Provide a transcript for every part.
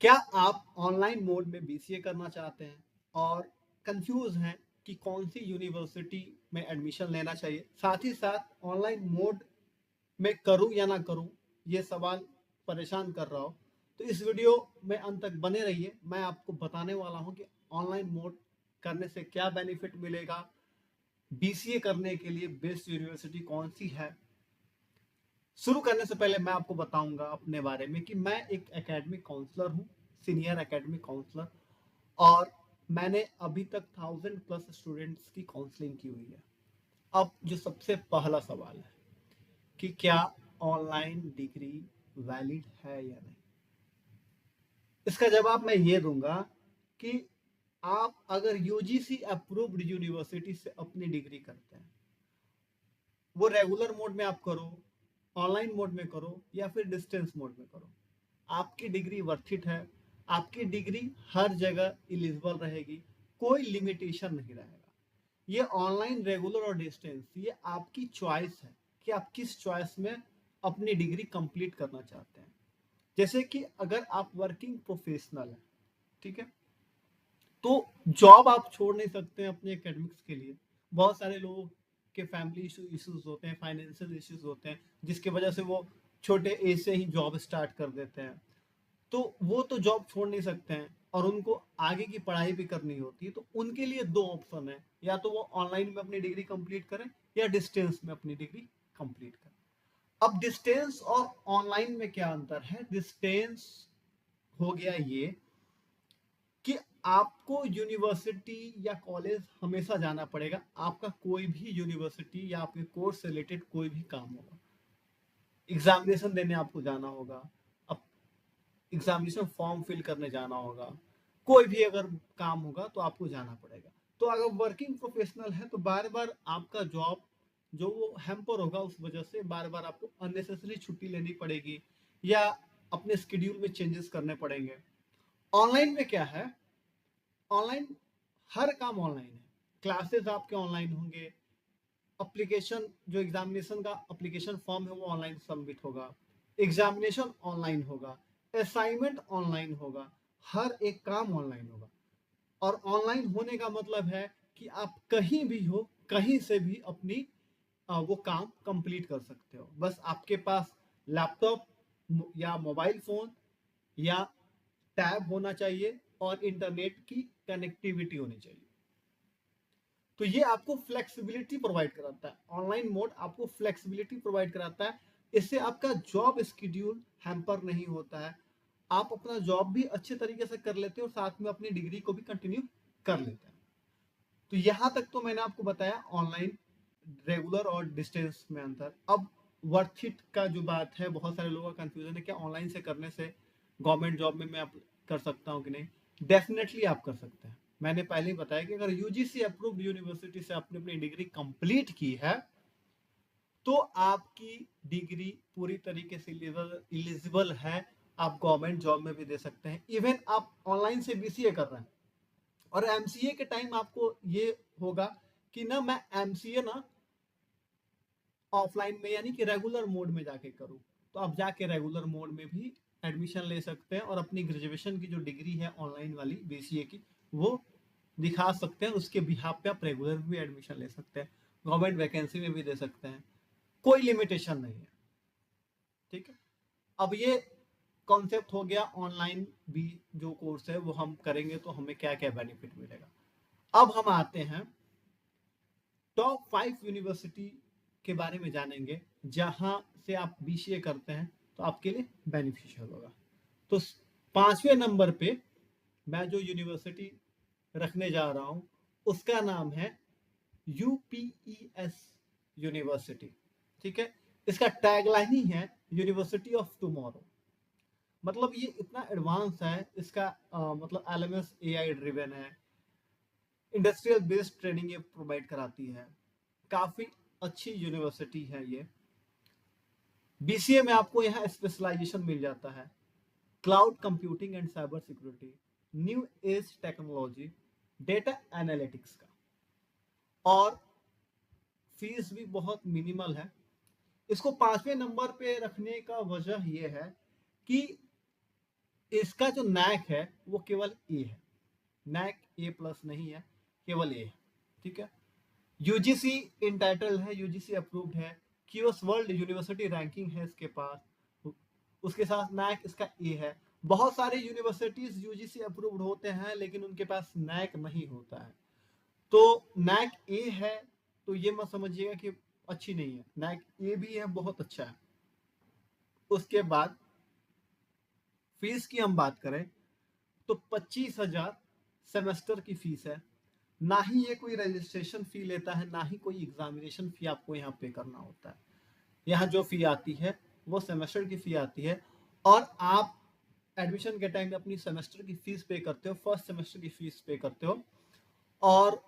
क्या आप online mode में बीसीए करना चाहते हैं और कंफ्यूज हैं कि कौन सी यूनिवर्सिटी में एडमिशन लेना चाहिए, साथ ही साथ ऑनलाइन मोड में करूं या ना करूं, ये सवाल परेशान कर रहा हो, तो इस वीडियो में अंत तक बने रहिए। मैं आपको बताने वाला हूं कि ऑनलाइन मोड करने से क्या बेनिफिट मिलेगा, बीसीए करने के लिए बेस्ट यूनिवर्सिटी कौन सी है। शुरू करने से पहले मैं आपको बताऊंगा अपने बारे में कि मैं एक एकेडमिक काउंसलर हूं, सीनियर एकेडमिक काउंसलर, और मैंने अभी तक 1000+ स्टूडेंट्स की काउंसलिंग की हुई है। अब जो सबसे पहला सवाल है कि क्या ऑनलाइन डिग्री वैलिड है या नहीं, इसका जवाब मैं ये दूंगा कि आप अगर यूजीसी अप्रूव्ड यूनिवर्सिटी से अपनी डिग्री करते हैं, वो रेगुलर मोड में आप करो, ऑनलाइन मोड में करो या फिर डिस्टेंस मोड में करो, आपकी डिग्री वर्थ इट है। आपकी डिग्री हर जगह इलिजिबल रहेगी, कोई लिमिटेशन नहीं रहेगा। ये ऑनलाइन, रेगुलर और डिस्टेंस, ये आपकी चॉइस है कि आप किस चॉइस में अपनी डिग्री कंप्लीट करना चाहते हैं। जैसे कि अगर आप वर्किंग प्रोफेशनल हैं, ठीक है, तो जॉब आप छोड़ नहीं सकते हैं अपने एकेडमिक्स के लिए। बहुत सारे लोगों के फैमिली इश्यूज होते हैं, फाइनेंशियल इश्यूज होते हैं, जिसकी वजह से वो छोटे एज से ही जॉब स्टार्ट कर देते हैं। तो वो तो जॉब छोड़ नहीं सकते हैं और उनको आगे की पढ़ाई भी करनी होती है। तो उनके लिए दो ऑप्शन है, या तो वो ऑनलाइन में अपनी डिग्री कंप्लीट करें या डिस्टेंस में अपनी डिग्री कंप्लीट करें। अब डिस्टेंस और ऑनलाइन में क्या अंतर है? डिस्टेंस हो गया ये कि आपको यूनिवर्सिटी या कॉलेज हमेशा जाना पड़ेगा। आपका कोई भी यूनिवर्सिटी या आपके कोर्स से रिलेटेड कोई भी काम होगा, एग्जामिनेशन देने आपको जाना होगा, अब एग्जामिनेशन फॉर्म फिल करने जाना होगा, कोई भी अगर काम होगा तो आपको जाना पड़ेगा। तो अगर वर्किंग प्रोफेशनल है तो बार बार आपका जॉब जो वो हैम्पर होगा, उस वजह से बार बार आपको अननेसेसरी छुट्टी लेनी पड़ेगी या अपने स्केड्यूल में चेंजेस करने पड़ेंगे। ऑनलाइन में क्या है? ऑनलाइन हर काम ऑनलाइन है, क्लासेस आपके ऑनलाइन होंगे, अप्लीकेशन जो एग्जामिनेशन का अप्लीकेशन फॉर्म है वो ऑनलाइन सबमिट होगा, एग्जामिनेशन ऑनलाइन होगा, असाइनमेंट ऑनलाइन होगा, हर एक काम ऑनलाइन होगा। और ऑनलाइन होने का मतलब है कि आप कहीं भी हो, कहीं से भी अपनी वो काम कंप्लीट कर सकते हो। बस आपके पास लैपटॉप या मोबाइल फोन या टैब होना चाहिए और इंटरनेट की कनेक्टिविटी होनी चाहिए। तो ये आपको फ्लेक्सिबिलिटी प्रोवाइड कराता है। ऑनलाइन मोड आपको फ्लेक्सिबिलिटी प्रोवाइड कराता है। इससे आपका जॉब स्केड्यूल हैम्पर नहीं होता है। आप अपना जॉब भी अच्छे तरीके से कर लेते हो और साथ में अपनी डिग्री को भी कंटिन्यू कर लेते हैं। तो यहां तक तो मैंने आपको बताया ऑनलाइन, रेगुलर और डिस्टेंस में अंतर। अब वर्थ इट का जो बात है, बहुत सारे लोगों का कंफ्यूजन है, क्या ऑनलाइन से करने से गवर्नमेंट जॉब में मैं कर सकता हूँ कि नहीं। डेफिनेटली आप कर सकते हैं। मैंने पहले ही बताया कि अगर यूजीसी अप्रूव्ड यूनिवर्सिटी से आपने अपनी डिग्री कंप्लीट की है तो आपकी डिग्री पूरी तरीके से इलिजिबल है। आप गवर्नमेंट जॉब में भी दे सकते हैं। इवन आप ऑनलाइन से बीसीए कर रहे हैं और एमसीए के टाइम आपको ये होगा कि ना मैं एमसीए ना ऑफलाइन में यानी कि रेगुलर मोड में जाके करूं, तो आप जाके रेगुलर मोड में भी एडमिशन ले सकते हैं और अपनी ग्रेजुएशन की जो डिग्री है ऑनलाइन वाली बीसीए की, वो दिखा सकते हैं। उसके बिहाफ पे आप रेगुलर भी एडमिशन ले सकते हैं, गवर्नमेंट वैकेंसी में भी दे सकते हैं, कोई लिमिटेशन नहीं है। ठीक है, अब ये कॉन्सेप्ट हो गया ऑनलाइन भी जो कोर्स है वो हम करेंगे तो हमें क्या क्या बेनिफिट मिलेगा। अब हम आते हैं टॉप 5 यूनिवर्सिटी के बारे में जानेंगे जहां से आप बीसीए करते हैं तो आपके लिए बेनिफिशियल होगा। तो 5वें नंबर पे मैं जो यूनिवर्सिटी रखने जा रहा हूं उसका नाम है यूपीईएस यूनिवर्सिटी। ठीक है, इसका टैगलाइन ही है यूनिवर्सिटी ऑफ टुमारो। मतलब ये इतना एडवांस है, इसका मतलब एलएमएस एआई ड्रिवन है, इंडस्ट्रियल बेस्ड ट्रेनिंग ये प्रोवाइड कराती है, काफी अच्छी यूनिवर्सिटी है ये। बीसीए में आपको यहाँ स्पेशलाइजेशन मिल जाता है cloud computing and cyber security, new age technology, data analytics का। और फीस भी बहुत मिनिमल है। इसको 5वें नंबर पे रखने का वजह यह है कि इसका जो नैक है वो केवल ए है, नैक ए प्लस नहीं है, केवल ए है, ठीक है। यूजीसी इंटाइटल है, यूजीसी अप्रूव्ड है, क्यूएस वर्ल्ड यूनिवर्सिटी रैंकिंग है इसके पास, उसके साथ नैक इसका ए है। बहुत सारे यूनिवर्सिटीज यूजीसी अप्रूव्ड होते हैं लेकिन उनके पास नैक नहीं होता है, तो नैक ए है तो ये मत समझिएगा कि अच्छी नहीं है, नैक ए भी है, बहुत अच्छा है। उसके बाद फीस की हम बात करें तो 25,000 सेमेस्टर की फीस है। ना ही ये कोई रजिस्ट्रेशन फी लेता है, ना ही कोई एग्जामिनेशन फी आपको यहाँ पे करना होता है। यहाँ जो फी आती है वो सेमेस्टर की फी आती है, और आप एडमिशन के टाइम में अपनी सेमेस्टर की फीस पे करते हो, फर्स्ट सेमेस्टर की फीस पे करते हो। और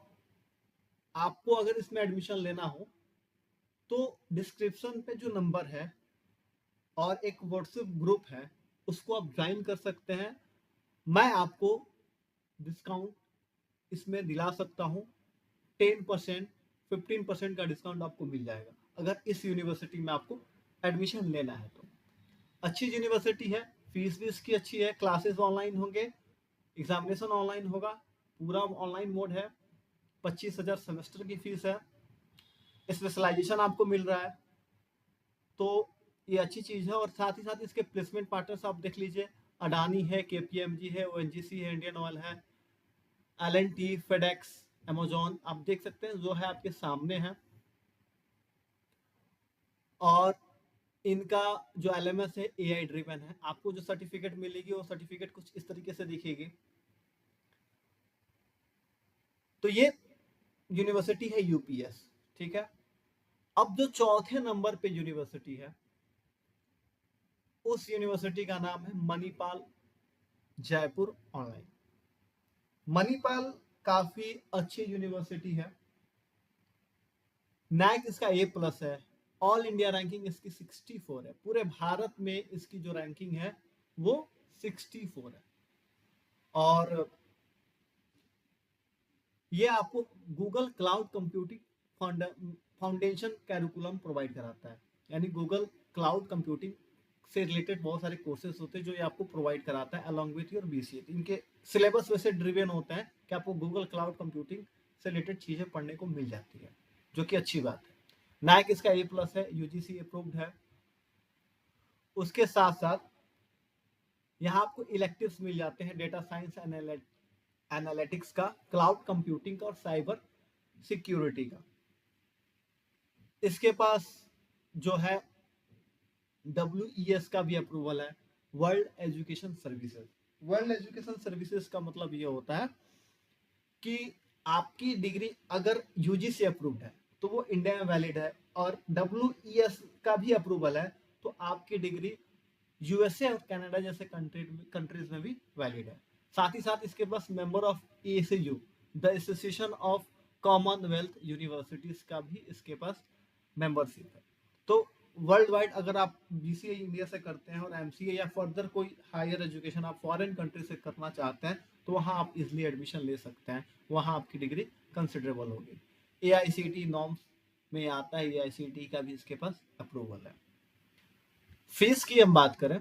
आपको अगर इसमें एडमिशन लेना हो तो डिस्क्रिप्शन पे जो नंबर है और एक व्हाट्सएप ग्रुप है उसको आप ज्वाइन कर सकते हैं। मैं आपको डिस्काउंट इसमें दिला सकता हूँ, 10%, 15% का डिस्काउंट आपको मिल जाएगा अगर इस यूनिवर्सिटी में आपको एडमिशन लेना है तो। अच्छी यूनिवर्सिटी है, फीस भी इसकी अच्छी है, क्लासेस ऑनलाइन होंगे, एग्जामिनेशन ऑनलाइन होगा, पूरा ऑनलाइन मोड है, 25,000 सेमेस्टर की फीस है, स्पेशलाइजेशन आपको मिल रहा है, तो ये अच्छी चीज है। और साथ ही साथ इसके प्लेसमेंट पार्टनर्स आप देख लीजिए, अडानी है, केपीएमजी है, ओएनजीसी है, इंडियन ऑयल है, एलएनटी, फेडेक्स, अमेजोन, आप देख सकते हैं जो है आपके सामने है। और इनका जो एलएमएस है एआई ड्रिवन है। आपको जो सर्टिफिकेट मिलेगी वो सर्टिफिकेट कुछ इस तरीके से दिखेगी। तो ये यूनिवर्सिटी है यूपीएस, ठीक है। अब जो चौथे नंबर पे यूनिवर्सिटी है उस यूनिवर्सिटी का नाम है मणिपाल जयपुर ऑनलाइन। मणिपाल काफी अच्छी यूनिवर्सिटी है, नैक इसका ए प्लस है, ऑल इंडिया रैंकिंग इसकी 64 है, पूरे भारत में इसकी जो रैंकिंग है वो 64 है। और ये आपको Google cloud computing foundation curriculum provide कराता है, यानी गूगल क्लाउड कंप्यूटिंग से रिलेटेड बहुत सारे कोर्सेज होते हैं जो ये आपको प्रोवाइड कराता है अलॉन्ग विथ योर बीसीए। इनके सिलेबस वैसे ड्रिवन होते हैं कि आपको गूगल क्लाउड कंप्यूटिंग से रिलेटेड चीजें पढ़ने को मिल जाती है, जो कि अच्छी बात है। नाइक इसका ए प्लस है, यूजीसी अप्रूव्ड है। उसके साथ साथ यहाँ आपको इलेक्टिव्स मिल जाते हैं, डेटा साइंस, एनालिटिक्स का, क्लाउड कंप्यूटिंग का और साइबर सिक्योरिटी का। इसके पास जो है WES का भी अप्रूवल है, world education services. World education services का मतलब ये होता है कि आपकी डिग्री अगर यूजीसी अप्रूव्ड है तो वो इंडिया में वैलिड है, और WES का भी अप्रूवल है तो आपकी डिग्री यूएसए और कनाडा जैसे कंट्रीज में भी वैलिड है। साथ ही साथ इसके पास member of ACU, the Association of Commonwealth Universities का भी इसके पास मेंबरशिप है। तो वर्ल्ड वाइड अगर आप BCA इंडिया से करते हैं और MCA या फर्दर कोई हायर एजुकेशन आप फॉरेन कंट्री से करना चाहते हैं तो वहाँ आप इजिली एडमिशन ले सकते हैं, वहाँ आपकी डिग्री कंसिडरेबल होगी। AICTE नॉर्म्स में आता है, AICTE का भी इसके पास अप्रूवल है। फीस की हम बात करें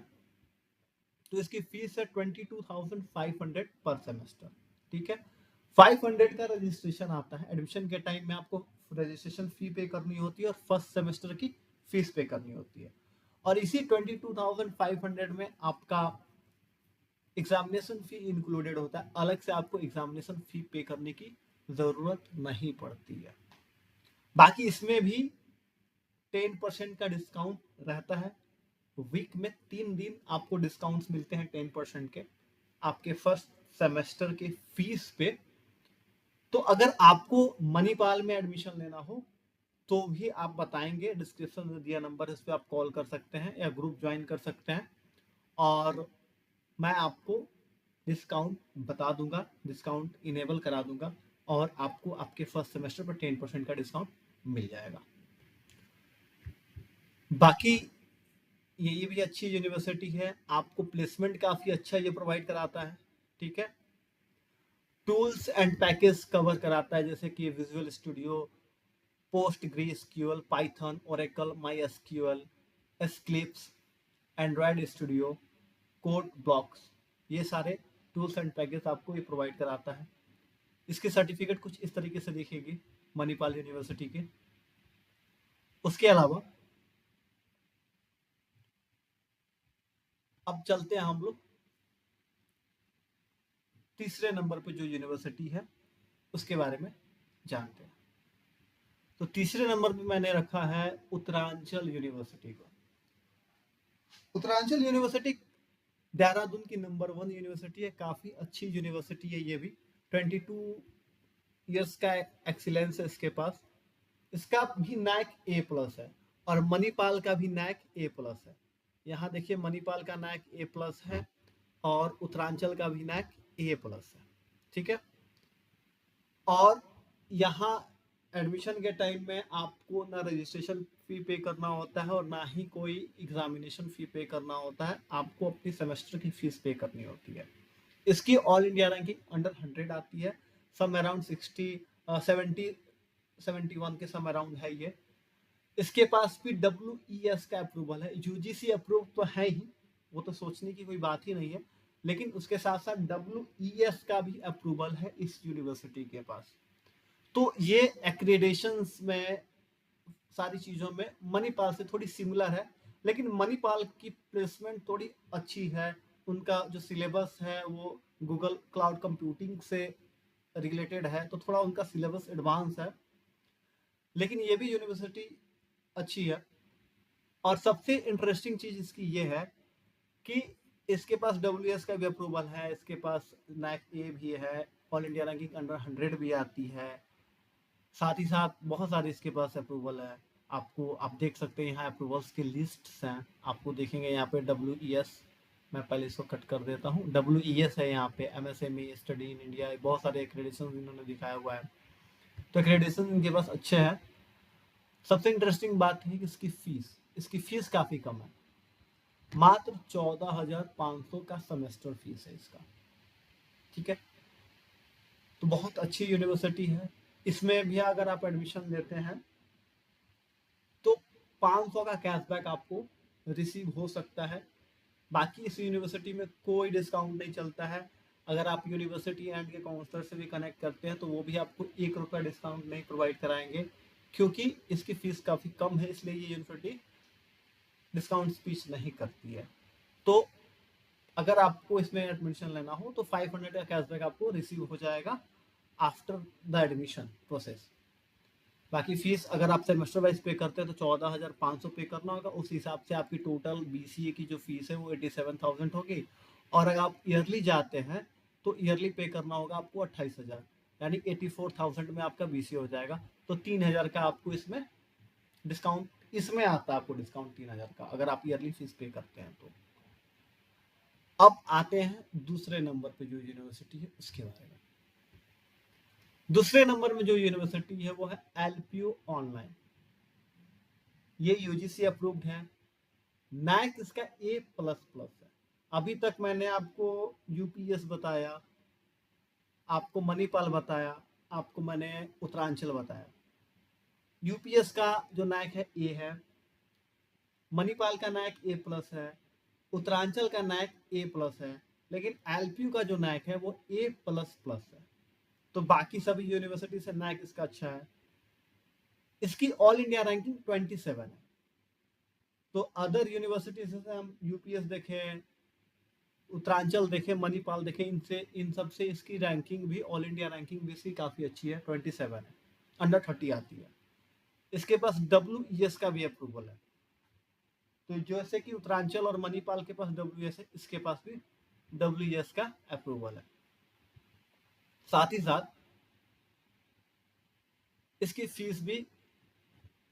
तो इसकी फीस है 22,500 पर सेमेस्टर, ठीक है। 500 का रजिस्ट्रेशन आता है, एडमिशन के टाइम में आपको रजिस्ट्रेशन फी पे करनी होती है और फर्स्ट सेमेस्टर की फीस पे करनी होती है। और इसी 22,500 में आपका एग्जामिनेशन फी इंक्लूडेड होता है, अलग से आपको एग्जामिनेशन फी पे करने की जरूरत नहीं पड़ती है। बाकी इसमें भी 10% का डिस्काउंट रहता है, वीक में 3 दिन आपको डिस्काउंट्स मिलते हैं 10% के आपके फर्स्ट सेमेस्टर के फीस पे। तो अगर आपको मणिपाल में एडमिशन लेना हो तो भी आप बताएंगे, डिस्क्रिप्शन में दिया नंबर, इस पर आप कॉल कर सकते हैं या ग्रुप ज्वाइन कर सकते हैं, और मैं आपको डिस्काउंट बता दूंगा, डिस्काउंट इनेबल करा दूंगा, और आपको आपके फर्स्ट सेमेस्टर पर 10% का डिस्काउंट मिल जाएगा। बाकी ये भी अच्छी यूनिवर्सिटी है, आपको प्लेसमेंट काफी अच्छा ये प्रोवाइड कराता है, ठीक है। टूल्स एंड पैकेज कवर कराता है जैसे कि visual studio, PostgreSQL, Python, Oracle, MySQL, Eclipse, Android studio, code blocks, ये सारे टूल्स एंड पैकेज आपको ये प्रोवाइड कराता है। इसके सर्टिफिकेट कुछ इस तरीके से दिखेगी मणिपाल यूनिवर्सिटी के। उसके अलावा अब चलते हैं हम लोग तीसरे नंबर पे जो यूनिवर्सिटी है उसके बारे में जानते हैं। तो तीसरे नंबर पे मैंने रखा है उत्तरांचल यूनिवर्सिटी को। उत्तरांचल यूनिवर्सिटी देहरादून की नंबर 1 यूनिवर्सिटी है, काफी अच्छी यूनिवर्सिटी है ये भी। 22 ईयर्स का एक्सीलेंस है इसके पास। इसका भी नैक A+ है और मणिपाल का भी नैक A+ है। यहाँ देखिए मणिपाल का नैक A+ है और उत्तरांचल का भी नैक A+ है। ठीक है। और यहाँ एडमिशन के टाइम में आपको ना रजिस्ट्रेशन फी पे करना होता है और ना ही कोई एग्जामिनेशन फी पे करना होता है, आपको अपनी सेमेस्टर की फीस पे करनी होती है। इसकी ऑल इंडिया रैंकिंग अंडर 100 आती है, सम अराउंड 71 के सम अराउंड है ये। इसके पास भी WES का अप्रूवल है, UGC अप्रूव तो है ही, वो तो सोचने की कोई बात ही नहीं है, लेकिन उसके साथ साथ WES का भी अप्रूवल है इस यूनिवर्सिटी के पास। तो ये एक्रेडिशंस में सारी चीजों में मणिपाल से थोड़ी सिमिलर है, लेकिन मणिपाल की प्लेसमेंट थोड़ी अच्छी है। उनका जो सिलेबस है वो गूगल क्लाउड कंप्यूटिंग से रिलेटेड है, तो थोड़ा उनका सिलेबस एडवांस है, लेकिन ये भी यूनिवर्सिटी अच्छी है। और सबसे इंटरेस्टिंग चीज इसकी ये है कि इसके पास WS का भी अप्रूवल है, इसके पास नैक A भी है, ऑल इंडिया रैंकिंग अंडर 100 भी आती है, साथ ही साथ बहुत सारे इसके पास अप्रूवल है। आपको आप देख सकते हैं यहाँ अप्रूवल्स की लिस्ट हैं, आपको देखेंगे यहाँ पे WES, मैं पहले इसको कट कर देता हूँ, WES है यहाँ पे, MSME स्टडी इन इंडिया, बहुत सारे एक्रेडिशन इन्होंने दिखाया हुआ है, तो एक्रेडिशन इनके पास अच्छे हैं। सबसे इंटरेस्टिंग बात है कि इसकी फीस काफ़ी कम है, मात्र 14,500 का सेमेस्टर फीस है इसका। ठीक है, तो बहुत अच्छी यूनिवर्सिटी है। इसमें भी अगर आप एडमिशन लेते हैं तो 500 का कैशबैक आपको रिसीव हो सकता है। बाकी इस यूनिवर्सिटी में कोई डिस्काउंट नहीं चलता है। अगर आप यूनिवर्सिटी एंड के काउंसलर से भी कनेक्ट करते हैं तो वो भी आपको 1 रुपया डिस्काउंट नहीं प्रोवाइड कराएंगे, क्योंकि इसकी फीस काफ़ी कम है, इसलिए ये यूनिवर्सिटी डिस्काउंट स्पीच नहीं करती है। तो अगर आपको इसमें एडमिशन लेना हो तो 500 का कैशबैक आपको रिसीव हो जाएगा आफ्टर द एडमिशन प्रोसेस। बाकी फीस अगर आप सेमेस्टर वाइज पे करते हैं तो 14,500 पे करना होगा, उस हिसाब से आपकी टोटल BCA की जो फीस है वो 87,000 होगी। और अगर आप ईयरली जाते हैं तो ईयरली पे करना होगा आपको 28,000, यानी 84,000 में आपका BCA हो जाएगा। तो 3,000 का आपको इसमें डिस्काउंट इसमें आता है, आपको डिस्काउंट 3,000 का अगर आप ईयरली फीस पे करते हैं तो। अब आते हैं दूसरे नंबर पे जो यूनिवर्सिटी है उसके बारे में। दूसरे नंबर में जो यूनिवर्सिटी है वो है LPU ऑनलाइन। ये UGC अप्रूव्ड है, नैक इसका A++ है। अभी तक मैंने आपको UPS बताया, आपको मणिपाल बताया, आपको मैंने उत्तरांचल बताया। UPS का जो नैक है A है, मणिपाल का नैक A+ है, उत्तरांचल का नैक A+ है, लेकिन LPU का जो नैक है वो A++ है। तो बाकी सभी यूनिवर्सिटी से नैक इसका अच्छा है। इसकी ऑल इंडिया रैंकिंग 27 है। तो अदर यूनिवर्सिटी से हम UPS देखें, उत्तरांचल देखें, मणिपाल देखें, इन सब से इसकी रैंकिंग भी, ऑल इंडिया रैंकिंग भी इसकी काफ़ी अच्छी है, 27 है, अंडर 30 आती है। इसके पास WES का भी अप्रूवल है। तो जैसे कि उत्तरांचल और मणिपाल के पास WES है, इसके पास भी WES का अप्रूवल है। साथ ही साथ इसकी फीस भी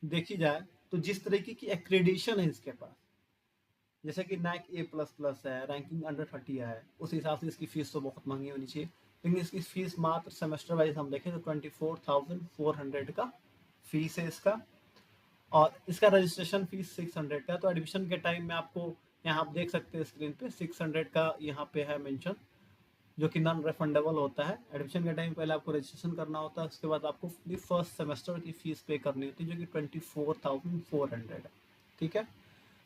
देखी जाए तो जिस तरीके की एक्रेडिशन है इसके पास, जैसे कि नैक A++ है, रैंकिंग अंडर 30 है, उस हिसाब से इसकी फीस तो बहुत महंगी होनी चाहिए, लेकिन इसकी फीस मात्र सेमेस्टर वाइज हम देखें तो 24,400 का फीस है इसका। और इसका रजिस्ट्रेशन फीस 600 का। तो एडमिशन के टाइम में आपको यहाँ आप देख सकते हैं स्क्रीन पे 600 का यहाँ पे है मेंशन, जो कि नॉन रिफंडेबल होता है। एडमिशन के टाइम पहले आपको रजिस्ट्रेशन करना होता है, उसके बाद आपको फर्स्ट सेमेस्टर की फीस पे करनी होती है, जो कि 24,400 है। ठीक है,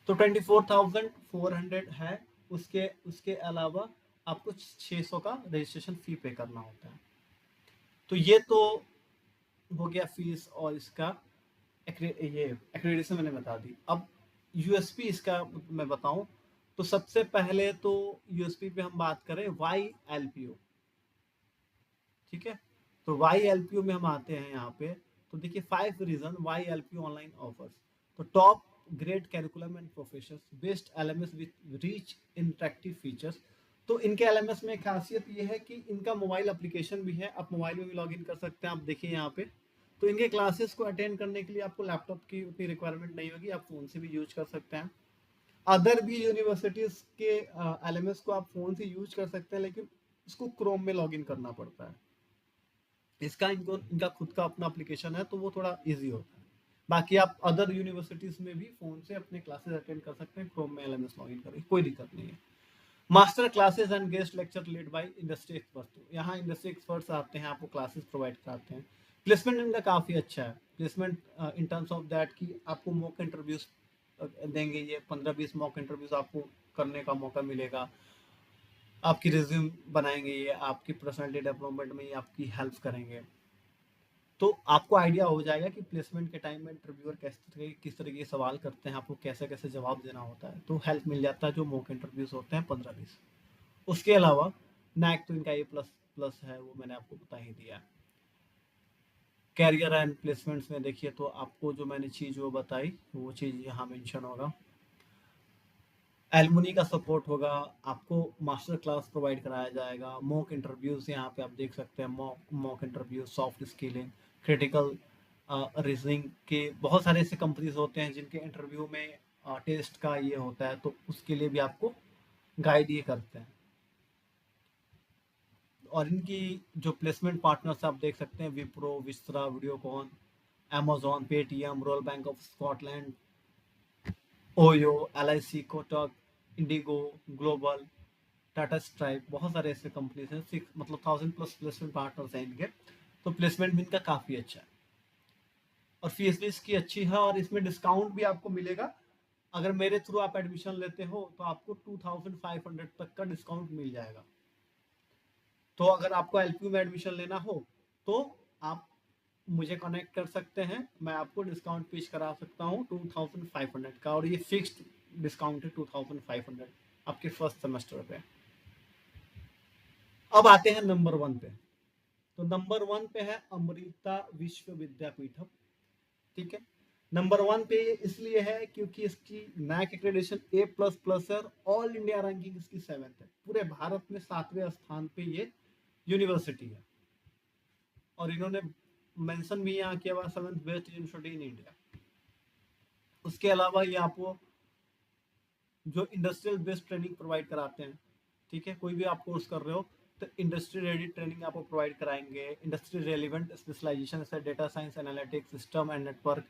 तो 24,400 है। उसके उसके अलावा आपको 600 का रजिस्ट्रेशन फी पे करना होता है। तो ये तो हो गया फीस और इसका ये एक्रेडिटेशन मैंने बता दी। अब यूएसपी इसका मैं बताऊं तो सबसे पहले तो यूएसपी पे हम बात करें YLPO, ठीक है। तो YLPO में हम आते हैं यहाँ पे, तो देखिए 5 रीजन YLPO ऑनलाइन ऑफर्स। तो top great curriculum and professor, best LMS with rich interactive features. तो इनके LMS में खासियत ये है कि इनका मोबाइल एप्लीकेशन भी है, आप मोबाइल में भी लॉगिन कर सकते हैं। आप देखिए यहाँ पे, तो इनके क्लासेस को अटेंड करने के लिए आपको लैपटॉप की उतनी रिक्वायरमेंट नहीं होगी, आप फोन से भी यूज कर सकते हैं। अदर भी यूनिवर्सिटीज के LMS को आप फोन से यूज कर सकते हैं, लेकिन उसको क्रोम में लॉगिन करना पड़ता है। इसका इनका खुद का अपना एप्लीकेशन है, तो वो थोड़ा इजी होता है। बाकी आप अदर यूनिवर्सिटीज में भी फोन से अपने क्लासेस अटेंड कर सकते हैं, क्रोम में LMS लॉगिन करें, कोई दिक्कत नहीं है। Master classes and guest lecture led by industry expert, यहाँ इंडस्ट्री एक्सपर्ट्स आते हैं, आपको क्लासेस प्रोवाइड कराते हैं। प्लेसमेंट इनका काफ़ी अच्छा है। Placement in terms of that कि आपको मॉक इंटरव्यूज देंगे, ये 15-20 मॉक इंटरव्यूज आपको करने का मौका मिलेगा। आपकी रिज्यूम बनाएंगे, ये आपकी पर्सनालिटी डेवलपमेंट में ये आपकी हेल्प करेंगे। तो आपको आइडिया हो जाएगा कि प्लेसमेंट के टाइम में इंटरव्यूअर किस तरह के सवाल करते हैं, आपको कैसे कैसे जवाब देना होता है, तो हेल्प मिल जाता है जो मॉक इंटरव्यूज होते हैं 15-20। उसके अलावा नैक तो इनका A++ प्लस है, वो मैंने आपको बता ही दिया। कैरियर एंड प्लेसमेंट्स में देखिए तो आपको जो मैंने चीज़ वो बताई वो चीज़ यहाँ मेंशन होगा। एलुमनी का सपोर्ट होगा, आपको मास्टर क्लास प्रोवाइड कराया जाएगा। मॉक इंटरव्यूज यहाँ पे आप देख सकते हैं, mock interview, soft skilling, critical reasoning के बहुत सारे ऐसे कंपनीज होते हैं जिनके इंटरव्यू में टेस्ट का ये होता है, तो उसके लिए भी आपको गाइड ये करते हैं। और इनकी जो प्लेसमेंट पार्टनर्स आप देख सकते हैं, Wipro, Vistara, Videocon, Amazon, Paytm, Royal Bank of Scotland, OYO, LIC, Kotak, IndiGo, Global, Tata Stripe, बहुत सारे ऐसे कंपनीज हैं। 1000+ प्लेसमेंट पार्टनर्स हैं इनके। तो प्लेसमेंट भी इनका काफ़ी अच्छा है और फीस भी इसकी अच्छी है, और इसमें डिस्काउंट भी आपको मिलेगा। अगर मेरे थ्रू आप एडमिशन लेते हो तो आपको 2500 तक का डिस्काउंट मिल जाएगा। तो अगर आपको LPU में एडमिशन लेना हो तो आप मुझे कनेक्ट कर सकते हैं, मैं आपको डिस्काउंट पेश करा सकता हूँ 2500 का, और ये फिक्स्ड डिस्काउंट है 2500 आपके फर्स्ट सेमेस्टर पे। अब आते हैं नंबर 1 पे। तो नंबर 1 पे है अमृता विश्व विद्यापीठम, ठीक है। नंबर 1 पे ये इसलिए है क्योंकि इसकी नैक एक्रेडिटेशन A++ है, ऑल इंडिया रैंकिंग इसकी 7th है, पूरे भारत में 7वें स्थान पे ये यूनिवर्सिटी है। और इन्होंने मेंशन भी यहाँ किया हुआ 7th best university in India. उसके अलावा ये आपको जो इंडस्ट्रियल बेस्ड ट्रेनिंग प्रोवाइड कराते हैं, ठीक है। कोई भी आप कोर्स कर रहे हो तो इंडस्ट्री रेडी ट्रेनिंग आपको प्रोवाइड कराएंगे। इंडस्ट्री रेलिवेंट स्पेशलाइजेशन जैसे data science, analytics, system and network,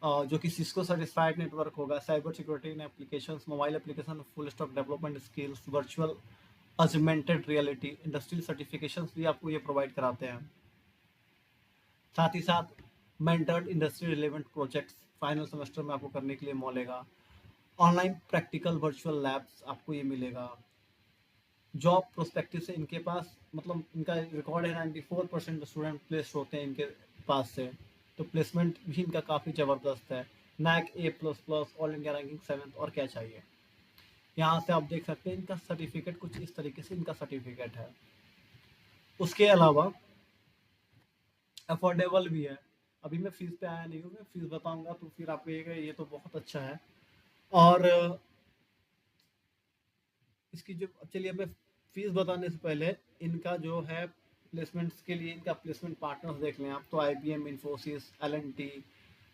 जो कि सिस्को सर्टिफाइड नेटवर्क होगा, cyber security in applications, mobile application, full stock development skills, virtual augmented reality, industrial certifications भी आपको ये provide कराते हैं। साथ ही साथ mentored industry relevant projects final semester में आपको करने के लिए मिलेगा। ऑनलाइन प्रैक्टिकल वर्चुअल लैब्स आपको ये मिलेगा। जॉब प्रोस्पेक्टिव से इनके पास मतलब इनका रिकॉर्ड है 94% स्टूडेंट प्लेस होते हैं इनके पास से, तो प्लेसमेंट भी इनका काफ़ी ज़बरदस्त है। NAAC A++, all India ranking 7th, और क्या चाहिए। यहाँ से आप देख सकते हैं इनका सर्टिफिकेट कुछ इस तरीके से इनका सर्टिफिकेट है। उसके अलावा अफोर्डेबल भी है। अभी मैं फीस पे आया नहीं हूँ, मैं फीस बताऊंगा तो फिर आप कहिएगा ये तो बहुत अच्छा है। और इसकी जो, चलिए मैं फीस बताने से पहले इनका जो है प्लेसमेंट्स के लिए इनका प्लेसमेंट पार्टनर्स देख लें आप, तो IBM, Infosys, L&T,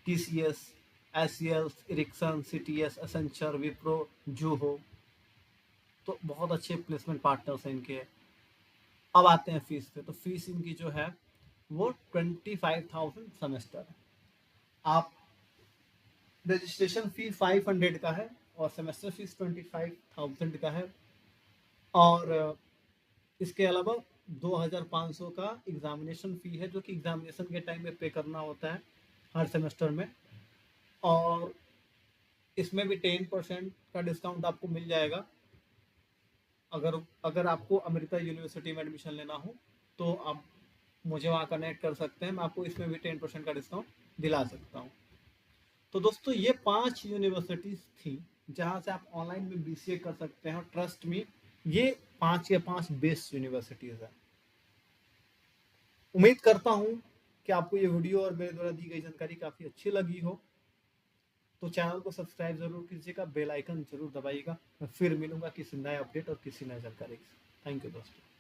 TCS, SCL, Ericsson, CTS, Accenture, Wipro, Zoho, तो बहुत अच्छे प्लेसमेंट पार्टनर्स हैं इनके। अब आते हैं फीस पे। तो फीस इनकी जो है वो 25,000 सेमेस्टर है। आप रजिस्ट्रेशन फी 500 का है और सेमेस्टर फीस 25,000 का है। और इसके अलावा 2,500 का एग्जामिनेशन फ़ी है, जो कि एग्जामिनेशन के टाइम में पे करना होता है हर सेमेस्टर में। और इसमें भी 10% का डिस्काउंट आपको मिल जाएगा अगर अगर आपको अमृता यूनिवर्सिटी में एडमिशन लेना हो तो आप मुझे वहाँ कनेक्ट कर सकते हैं, मैं आपको इसमें भी 10% का डिस्काउंट दिला सकता हूँ। तो दोस्तों ये 5 यूनिवर्सिटीज थी जहाँ से आप ऑनलाइन में बीसीए कर सकते हैं, और ट्रस्ट मी ये 5 के 5 बेस्ट यूनिवर्सिटीज है। उम्मीद करता हूँ कि आपको ये वीडियो और मेरे द्वारा दी गई जानकारी काफ़ी अच्छी लगी हो। तो चैनल को सब्सक्राइब जरूर कीजिएगा, बेल आइकन जरूर दबाइएगा। मैं फिर मिलूंगा किसी नए अपडेट और किसी नए जानकारी के साथ। थैंक यू दोस्तों।